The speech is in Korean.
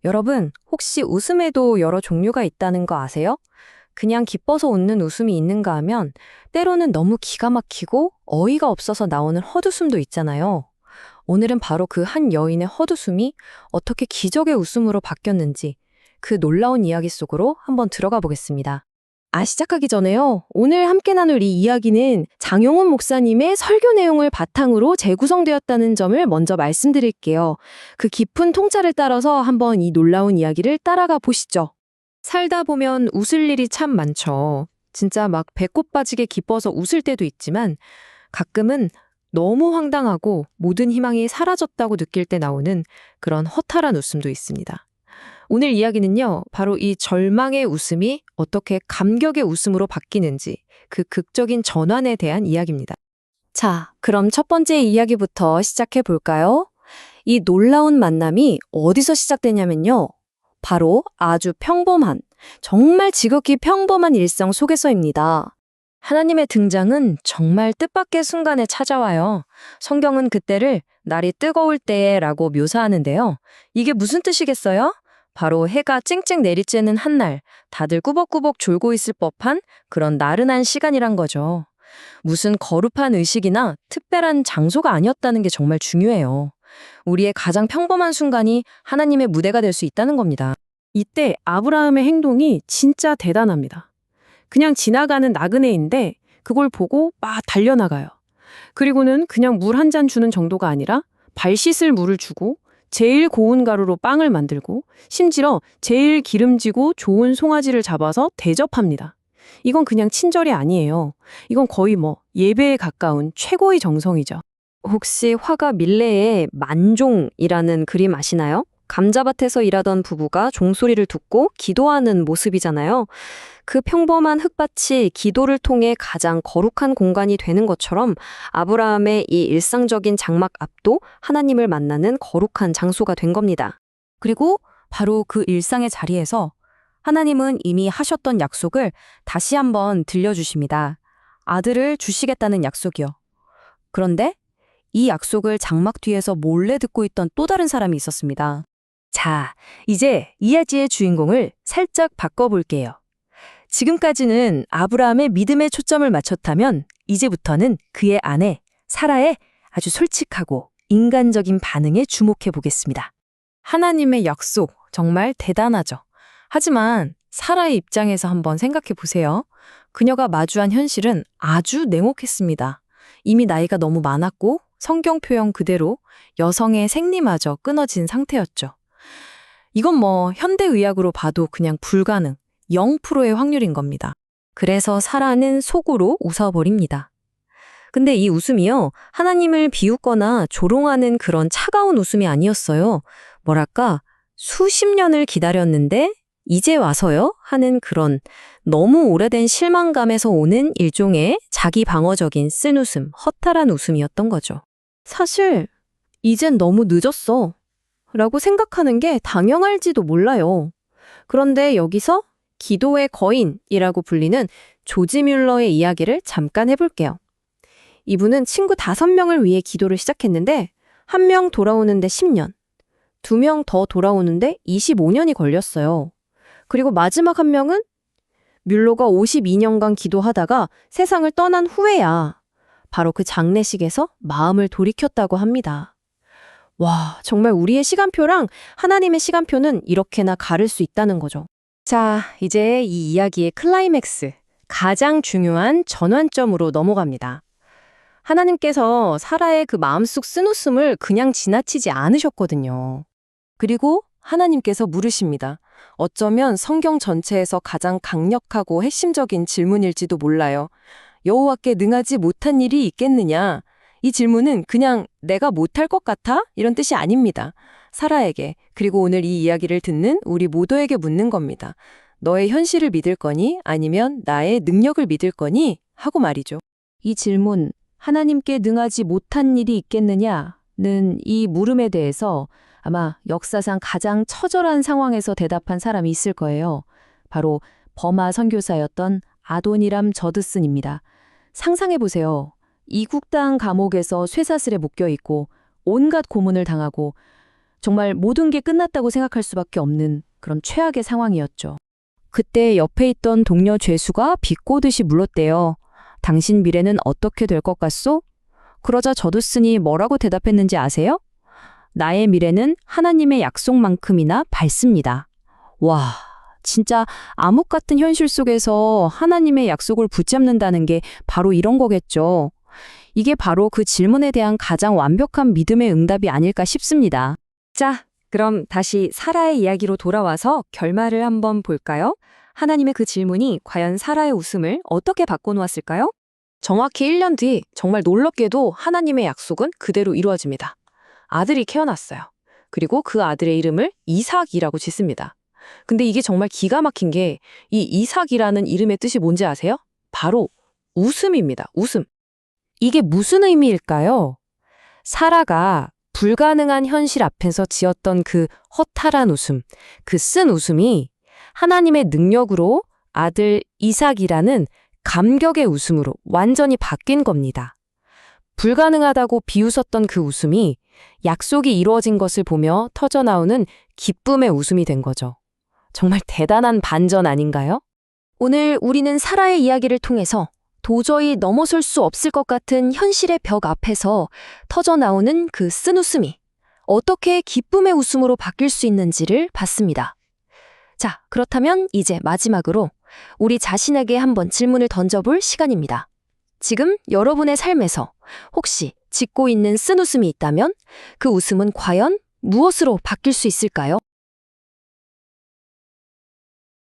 여러분, 혹시 웃음에도 여러 종류가 있다는 거 아세요? 그냥 기뻐서 웃는 웃음이 있는가 하면 때로는 너무 기가 막히고 어이가 없어서 나오는 헛웃음도 있잖아요. 오늘은 바로 그 한 여인의 헛웃음이 어떻게 기적의 웃음으로 바뀌었는지 그 놀라운 이야기 속으로 한번 들어가 보겠습니다. 시작하기 전에요. 오늘 함께 나눌 이 이야기는 장용훈 목사님의 설교 내용을 바탕으로 재구성되었다는 점을 먼저 말씀드릴게요. 그 깊은 통찰을 따라서 한번 이 놀라운 이야기를 따라가 보시죠. 살다 보면 웃을 일이 참 많죠. 진짜 막 배꼽 빠지게 기뻐서 웃을 때도 있지만 가끔은 너무 황당하고 모든 희망이 사라졌다고 느낄 때 나오는 그런 허탈한 웃음도 있습니다. 오늘 이야기는요, 바로 이 절망의 웃음이 어떻게 감격의 웃음으로 바뀌는지 그 극적인 전환에 대한 이야기입니다. 자, 그럼 첫 번째 이야기부터 시작해 볼까요? 이 놀라운 만남이 어디서 시작되냐면요. 바로 아주 평범한, 정말 지극히 평범한 일상 속에서입니다. 하나님의 등장은 정말 뜻밖의 순간에 찾아와요. 성경은 그때를 날이 뜨거울 때라고 묘사하는데요. 이게 무슨 뜻이겠어요? 바로 해가 쨍쨍 내리쬐는 한날, 다들 꾸벅꾸벅 졸고 있을 법한 그런 나른한 시간이란 거죠. 무슨 거룩한 의식이나 특별한 장소가 아니었다는 게 정말 중요해요. 우리의 가장 평범한 순간이 하나님의 무대가 될 수 있다는 겁니다. 이때 아브라함의 행동이 진짜 대단합니다. 그냥 지나가는 나그네인데 그걸 보고 막 달려나가요. 그리고는 그냥 물 한 잔 주는 정도가 아니라 발 씻을 물을 주고 제일 고운 가루로 빵을 만들고 심지어 제일 기름지고 좋은 송아지를 잡아서 대접합니다. 이건 그냥 친절이 아니에요. 이건 거의 예배에 가까운 최고의 정성이죠. 혹시 화가 밀레의 만종이라는 그림 아시나요? 감자밭에서 일하던 부부가 종소리를 듣고 기도하는 모습이잖아요. 그 평범한 흙밭이 기도를 통해 가장 거룩한 공간이 되는 것처럼 아브라함의 이 일상적인 장막 앞도 하나님을 만나는 거룩한 장소가 된 겁니다. 그리고 바로 그 일상의 자리에서 하나님은 이미 하셨던 약속을 다시 한번 들려주십니다. 아들을 주시겠다는 약속이요. 그런데 이 약속을 장막 뒤에서 몰래 듣고 있던 또 다른 사람이 있었습니다. 자, 이제 이야기의 주인공을 살짝 바꿔볼게요. 지금까지는 아브라함의 믿음에 초점을 맞췄다면 이제부터는 그의 아내 사라의 아주 솔직하고 인간적인 반응에 주목해 보겠습니다. 하나님의 약속 정말 대단하죠. 하지만 사라의 입장에서 한번 생각해 보세요. 그녀가 마주한 현실은 아주 냉혹했습니다. 이미 나이가 너무 많았고 성경 표현 그대로 여성의 생리마저 끊어진 상태였죠. 이건 현대의학으로 봐도 그냥 불가능, 0%의 확률인 겁니다. 그래서 사라는 속으로 웃어버립니다. 근데 이 웃음이요, 하나님을 비웃거나 조롱하는 그런 차가운 웃음이 아니었어요. 뭐랄까, 수십 년을 기다렸는데 이제 와서요? 하는 그런 너무 오래된 실망감에서 오는 일종의 자기 방어적인 쓴웃음, 허탈한 웃음이었던 거죠. 사실 이젠 너무 늦었어 라고 생각하는 게 당연할지도 몰라요. 그런데 여기서 기도의 거인이라고 불리는 조지 뮬러의 이야기를 잠깐 해볼게요. 이분은 친구 5명을 위해 기도를 시작했는데 1명 돌아오는데 10년, 2명 더 돌아오는데 25년이 걸렸어요. 그리고 마지막 1명은 뮬러가 52년간 기도하다가 세상을 떠난 후에야 바로 그 장례식에서 마음을 돌이켰다고 합니다. 와, 정말 우리의 시간표랑 하나님의 시간표는 이렇게나 가를 수 있다는 거죠. 자, 이제 이 이야기의 클라이맥스, 가장 중요한 전환점으로 넘어갑니다. 하나님께서 사라의 그 마음속 쓴웃음을 그냥 지나치지 않으셨거든요. 그리고 하나님께서 물으십니다. 어쩌면 성경 전체에서 가장 강력하고 핵심적인 질문일지도 몰라요. 여호와께 능하지 못한 일이 있겠느냐? 이 질문은 그냥 내가 못할 것 같아? 이런 뜻이 아닙니다. 사라에게, 그리고 오늘 이 이야기를 듣는 우리 모두에게 묻는 겁니다. 너의 현실을 믿을 거니? 아니면 나의 능력을 믿을 거니? 하고 말이죠. 이 질문, 하나님께 능하지 못한 일이 있겠느냐는 이 물음에 대해서 아마 역사상 가장 처절한 상황에서 대답한 사람이 있을 거예요. 바로 버마 선교사였던 아도니람 저드슨입니다. 상상해보세요. 이국당 감옥에서 쇠사슬에 묶여있고 온갖 고문을 당하고 정말 모든 게 끝났다고 생각할 수밖에 없는 그런 최악의 상황이었죠. 그때 옆에 있던 동료 죄수가 비꼬듯이 물었대요. 당신 미래는 어떻게 될 것 같소? 그러자 저도슨이 뭐라고 대답했는지 아세요? 나의 미래는 하나님의 약속만큼이나 밝습니다. 와, 진짜 암흑 같은 현실 속에서 하나님의 약속을 붙잡는다는 게 바로 이런 거겠죠. 이게 바로 그 질문에 대한 가장 완벽한 믿음의 응답이 아닐까 싶습니다. 자, 그럼 다시 사라의 이야기로 돌아와서 결말을 한번 볼까요? 하나님의 그 질문이 과연 사라의 웃음을 어떻게 바꿔놓았을까요? 정확히 1년 뒤 정말 놀랍게도 하나님의 약속은 그대로 이루어집니다. 아들이 태어났어요. 그리고 그 아들의 이름을 이삭이라고 짓습니다. 근데 이게 정말 기가 막힌 게 이 이삭이라는 이름의 뜻이 뭔지 아세요? 바로 웃음입니다. 웃음. 이게 무슨 의미일까요? 사라가 불가능한 현실 앞에서 지었던 그 허탈한 웃음, 그 쓴 웃음이 하나님의 능력으로 아들 이삭이라는 감격의 웃음으로 완전히 바뀐 겁니다. 불가능하다고 비웃었던 그 웃음이 약속이 이루어진 것을 보며 터져나오는 기쁨의 웃음이 된 거죠. 정말 대단한 반전 아닌가요? 오늘 우리는 사라의 이야기를 통해서 도저히 넘어설 수 없을 것 같은 현실의 벽 앞에서 터져나오는 그 쓴 웃음이 어떻게 기쁨의 웃음으로 바뀔 수 있는지를 봤습니다. 자, 그렇다면 이제 마지막으로 우리 자신에게 한번 질문을 던져볼 시간입니다. 지금 여러분의 삶에서 혹시 짓고 있는 쓴 웃음이 있다면 그 웃음은 과연 무엇으로 바뀔 수 있을까요?